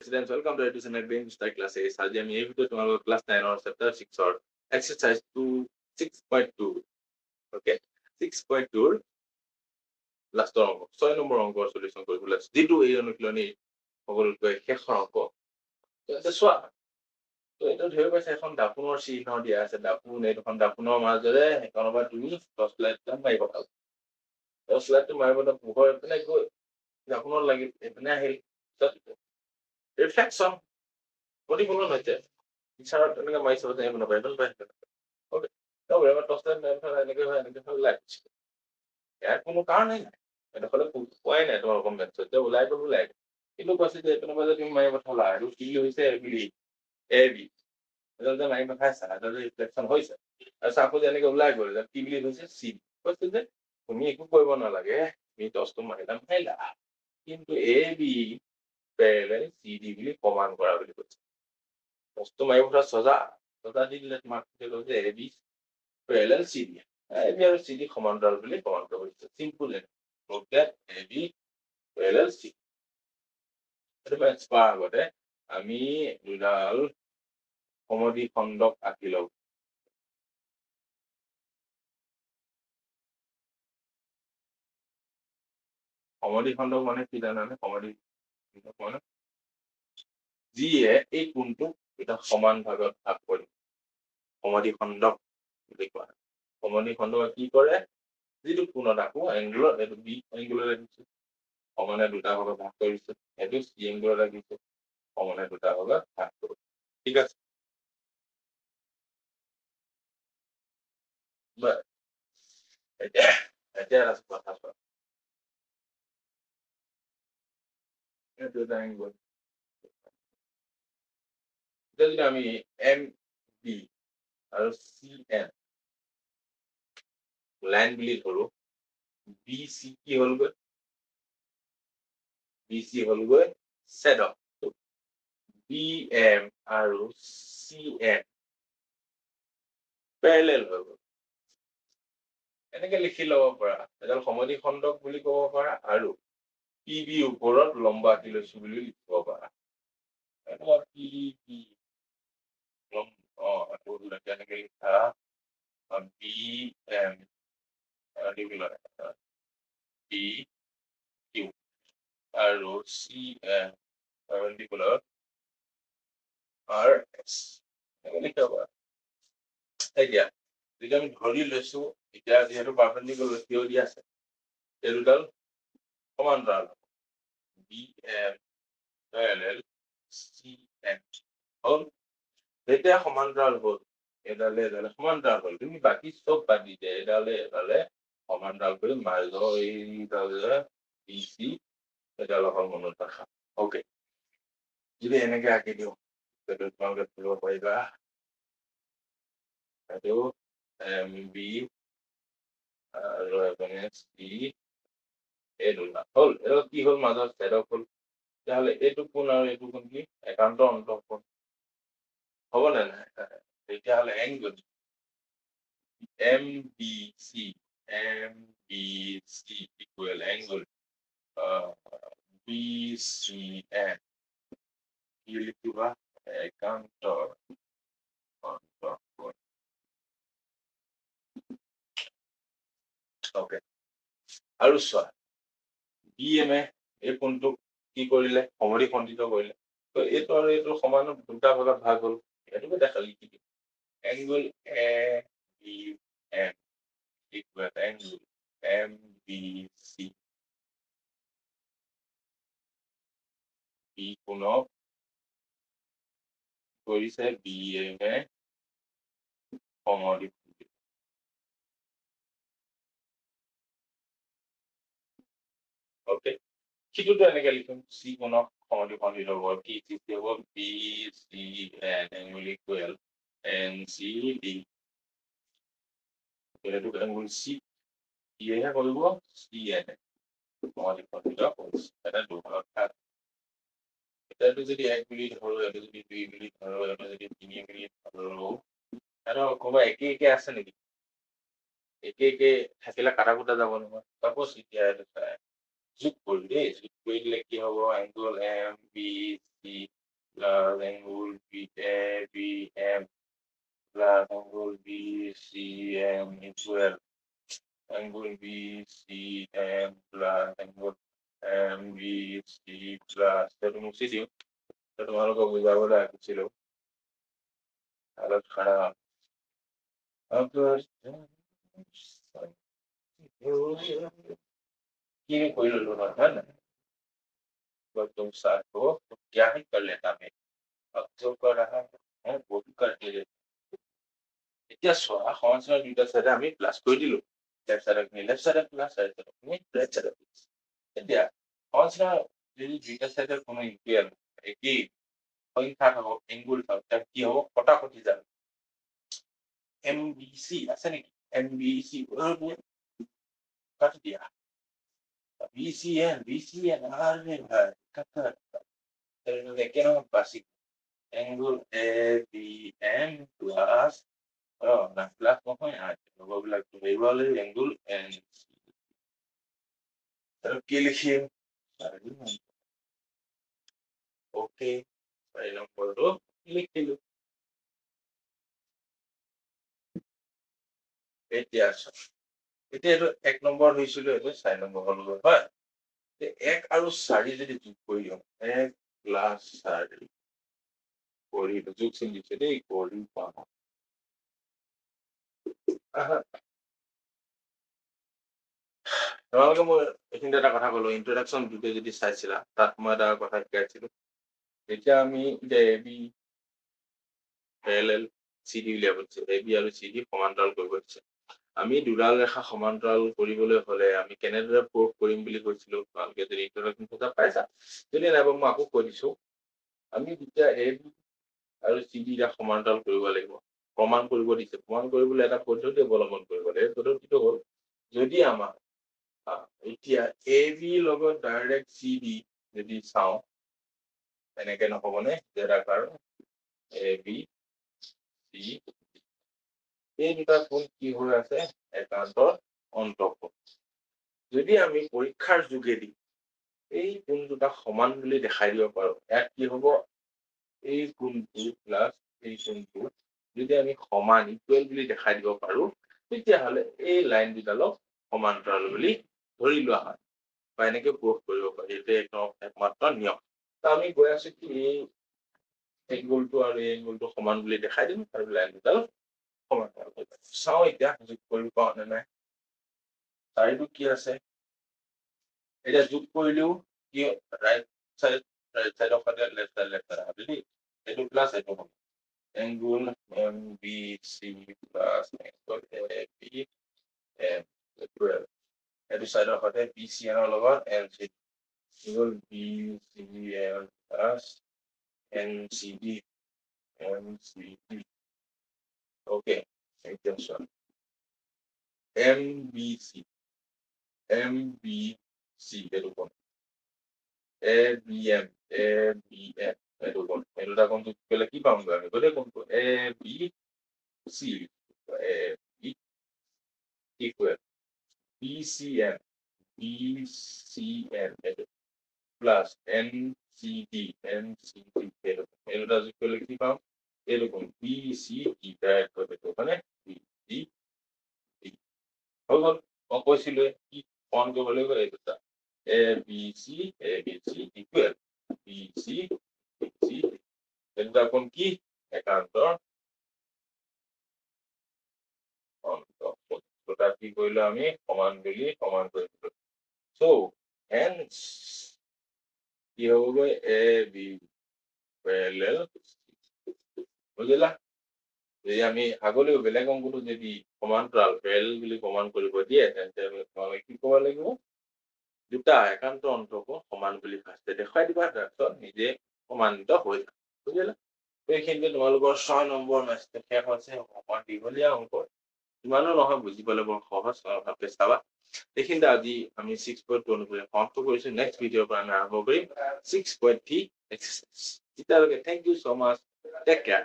students, welcome to Education at Being Start Class A. আজি আমি এই ভিডিঅ'ত তোমালোকৰ ক্লাছ 9 ৰ চেপ্টাৰ 6 ৰ এক্সাৰসাইজ 6.2 ওকে 6.2 ৰ লাষ্টৰ অংক 6 নম্বৰ অংকৰ সলিউশন কৰিবলৈ আছে যেটো এই অনুশীলনী সকলোতকৈ শেষৰ অংক তো চোৱা তো এটা ধৰি পাইছে এখন দাপুনৰ চিহ্ন দিয়া আছে দাপুন এইখন দাপুনৰ মাজেৰে এখনবা তুমি 10 লাইট মাৰিব পাল 10 লাইট মাৰিবটা পোহৰ এনে গৈ দাপুনৰ লাগি এনে আহিল reflection প্ৰতিফলন হৈছে ইচ্ছাৰত এনেকৈ মাইছে হতে এমন পাই ওকে তো এবাৰ টস্টাৰ এনেকৈ হয় এনেকৈ হয় লাইট ইয়াৰ কোনো কাৰণ নাই এটা ফলে কোৱাই নাই তোমাৰ কমেন্টছ তে ওলাই তো ওলাই কিন্তু কৈছে যে এপনৰ মাজে তুমি মাৰি পঠালা আৰু কি হৈছে এবি এবি এডাল যে মাৰি পঠাইছা এটা যে ৰিফ্লেকশন হৈছে আৰু সাপোজ এনেকৈ ওলাই গ'ল যে কি বুলি কৈছে সি কৈছে যে তুমি একো কৰিব নালাগে তুমি টস্টো মাৰিলা মাৰিলা কিন্তু এবি parallel CD বুলি প্ৰমাণ কৰা বুলি কৈছে টস্টো মাৰি পঠা সজা দি দিলে তোমাক কৈছে যে AB parallel CD AB আৰু CD সমান্তৰাল বুলি প্ৰমাণ কৰা হৈছে simple note that AB parallel CD এটা মেথছ পাৰ আগতে আমি দুডাল সমদ্বি খণ্ডক আঁকি লওঁ সমদ্বি খণ্ডক মানে কি জানানে সমদ্বি খণ্ডক মানে যিয়ে এই কোণটো এটা সমান ভাগত ভাগ কৰে সমদ্বি খণ্ডক বুলি কোৱা সমদ্বি খণ্ডক কি কৰে যেটো কোণত আকো এংগুলৰ এটো বি এংগুলৰ ৰাখিছে সমানে দুটা ভাগত ভাগ কৰিছে এটো সি এংগুলৰ ৰাখিছে সমানে দুটা ভাগত ভাগ কৰিছে ঠিক আছে বাট এটা আছে কথা চোৱা এটো এটা এংগুল যদি আমি এম বি আৰু সি এন লাইন বুলি ধৰো বি সি কি হলগৈ বি সি হলগৈ সেডক বি এম আৰু সি এন প্যাৰেলাল হৈ গ'ল এনেকৈ লিখি ল'ব পাৰা এডাল সমদ্বি খণ্ডক বুলি ক'ব পাৰা আৰু পিবি ওপৰত লম্বা আঁকি লৈছো বুলি লিখিব পাৰা এটা পিবি এনেকৈ লিখা বি এম বি কিউ আৰু সি এন পাৰপেণ্ডিকুলাৰ আৰ এছ এনেকৈ লিখিব পাৰা এতিয়া যদি আমি ধৰি লৈছো এতিয়া যেহেতু পাৰপেণ্ডিকুলাৰ থিয় দি আছে এই দুডাল সমান্তৰাল বি এম প্যাৰেলাল সি এন হল যেতিয়া সমান্তৰাল হল এডালে সমান্তৰাল হল তুমি বাকি সব বাদ দি দিয়া এডালে সমান্তৰাল কৰি মাজৰ এইডালে বি সি এডাল হল মনত ৰাখা ওকে যদি এনেকৈ আঁকি দিওঁ সেইটো তোমালোকে ধৰিব পাৰিবা এইটো এম বি আৰু এপিনে সি এই দুটা হল এটা কি হল মাজৰ সেডক হল তাহলে এইটো কোণ আৰু এইটো কোণ কি একান্ত অন্তঃকোণ হ'ব না তেতিয়াহলে এংগল এম বি সি equal angle B C N কি লিখিবা একান্ত অন্তঃকোণ ওকে আৰু চোৱা বি এম এই কোণটো কি কৰিলে সমদ্বি খণ্ডিত কৰিলে তো এইটো আৰু এইটো সমান দুটা ভাগত ভাগ হল এইটোকে দেখা লিখি দিম angle A B M equal angle M B C B কোণক কৰিছে বি এম এ সমদ্বি ওকে সিটোতো এনেকৈ লিখিম সি কোণক সমদ্বি খণ্ডিত হ'ব কি সৃষ্টি হ'ব B C N angle equal N C D এইটো এংগল চি ইয়েহে কৰিব চি এন সমদ্বি খণ্ডিত কৰিছে এটা দুভাগত ভাগ এটাটো যদি এক বুলি ধৰো এটা যদি দুই বুলি ধৰো এটা যদি তিনি বুলি ধৰো আৰু ক'ৰবাত একে একে আছে নেকি একে একে থাকিলে কাটা কুটা যাব নহয় সাপোজ এতিয়া এইটো যোগ কৰি দেই যোগ কৰি দিলে কি হ'ব এংগল এম বি সি plus angle BABM plus angle BCM equal angle BCM plus angle MBC plus itu mesti dia itu malu kau buat apa lagi sih lo alat khara agar ini कोई लो ना है ना बस तुम साथ हो तो क्या ही कर लेता मैं अब जो कर रहा है वो भी करके ले এতিয়া চোৱা সমান্তৰাল দুইটা চাইডে আমি প্লাস কৰি দিলো লেফট চাইডে প্লাস ৰাইট চাইডে এতিয়া সমান্তৰাল যদি দুইটা চাইডে কোনো ইকুৱেল একেই সংখ্যা থাকক এংগুল থাকক তাক কি হ'ব কটাকটি যাব এমবিসি আছে নেকি এমবিসি কাটি দিয়া বিসিএন আরে ভাই কাটা একে নহয় বাসি এংগুল এ বি এম প্লাস না প্লাস নহয় লগৰবিলাক ধৰিবলৈ এংগুল এন আৰু কি লিখিম ওকে 4 নম্বৰটো লিখিলো এতিয়া এইটো 1 নম্বৰ হৈছিল এইটো 4 নম্বৰ হ'ল হয় 1 আৰু 4 যদি যোগ কৰি দিওঁ 1 প্লাস 4 কৰি যোগ চিন দিছে দেই কৰি পাম তোমালোকে মই এইখিনিতে এটা কথা ক'লো ইন্ট্ৰডাকশ্যন ভিডিঅ' যদি চাইছিলা তাত মই এটা কথা শিকাইছিলো এতিয়া আমি এ বি প্যাৰেলাল সিডি উলিয়াব দিছে এ বি আৰু সিডি সমান্তৰাল কৰিব দিছে আমি দুডাল ৰেখা সমান্তৰাল কৰিবলৈ হলে আমি কেনেদৰে প্ৰয়োগ কৰিম বুলি কৈছিলো তোমালোকে যদি ইন্ট্ৰডাকশ্যন কথা পাইছা যদি নাই মই আকৌ কৈ দিছো আমি যেতিয়া এ বি আৰু সিডি ৰা সমান্তৰাল কৰিব লাগিব প্ৰমাণ কৰিব দিছে প্ৰমাণ কৰিবলৈ এটা পদ্ধতি অৱলম্বন কৰিব লাগিব পদ্ধতিটো হ'ল যদি আমাৰ এতিয়া এ বি লগত ডাইৰেক্ট সিডি যদি চাও এনেকে নহবনে জেডাকাৰ এ বি সি এই দুটা কোণ কি হৈ আছে একান্তৰ অন্তঃকোণ যদি আমি পৰীক্ষাৰ যোগেদি এই কোণ দুটা সমান বুলি দেখাই দিব পাৰো ইয়াত কি হ'ব এই কোণটো প্লাস এই কোণটো যদি আমি সমান ইকুৱেল বুলি দেখাই দিব পাৰো তেতিয়াহ'লে এই লাইন দুডালক সমান্তৰাল বুলি ধৰি লোৱা হয় বা এনেকে প্ৰয়োগ কৰিব পাৰি এইটো একমাত্ৰ নিয়ম তো আমি গৈ আছো কি এই এংগুলটো আৰু এই এংগুলটো সমান বুলি দেখাই দিম আৰু লাইন দুডাল সমান্তৰাল কৰিব চাও এতিয়া যোগ কৰিব পাওঁ নে নাই চাৰিটো কি আছে এটা যোগ কৰিলেও কি right side of the left side বুঝলি এটো প্লাস এটো হবে angle M B C plus angle A B M এটো side of the B C এর লগত N C angle B C M plus N C D okay এইটেনশন M B C এটো কোন এ বি এম এটো কোন এটা কোনটো পেলে কি পাম আমি গলে কোনটো A B C A B equal BCM এটো প্লাস এনসিডি এটোটা যোগ করলে কি পাম এরকম বিসিডি ডাইরেক্ট করে তো মানে বিসিডি হল কৈছিল কি ফোন কৰিব লাগিব এইটা A B C equal B সি এটা কোন কি একান্তৰ অন্তঃকোণ কি কৰিলো আমি সমান বুলি সমান কৰিলো সো হেন্স কি হ'ব এ বি প্যাৰেলাল বুজিলা যদি আমি আগলৈও বেলেগ অংকটো যদি সমান্তৰাল প্যাৰেলাল বুলি প্ৰমাণ কৰিব দিয়ে তেন্তে আমি কি ক'ব লাগিব দুটা একান্ত অন্তঃকোণ সমান বুলি ফাৰ্ষ্টে দেখাই দিবা তাৰপিছত নিজে প্ৰমাণিত হৈ যাব বুজিলা এইখিনিতে তোমালোকৰ 6 নম্বৰ মেথটো শেষ হৈছে অকমান দীঘলীয়া অংক ইমানো নহয় বুজিবলৈ বৰ সহজ ভাৱে চাবা এইখিনিতে আজি আমি 6.2 অনুসৰি সমাপ্ত কৰিছো নেক্সট ভিডিঅ'ৰ পৰা আমি আৰম্ভ কৰিম 6.3 এক্সাৰসাইজ তেতিয়ালৈকে থেংক ইউ সো মাচ টেক কেয়াৰ